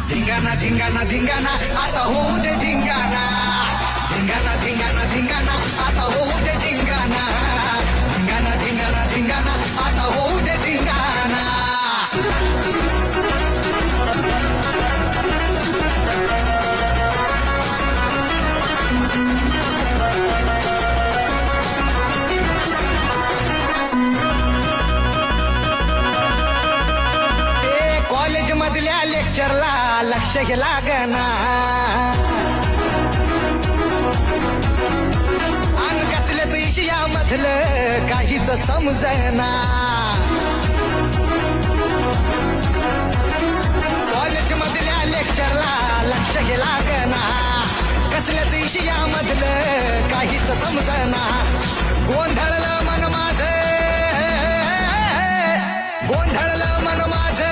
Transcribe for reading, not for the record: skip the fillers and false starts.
धिंगाणा धिंगाणा धिंगाणा आता होऊ दे धिंगाणा धिंगाणा धिंगाणा धिंगाणा आता होऊ दे धिंगाणा धिंगाणा धिंगाणा धिंगाणा आता होऊ दे धिंगाणा कॉलेज मधल्या लेक्चरला लक्ष हे लागना आणि कसल्याच विषयामधलं काहीच समजना कॉलेज मधल्या लेक्चरला लक्ष हे लागना कसल्याच विषयामधलं काहीच समजना गोंधळ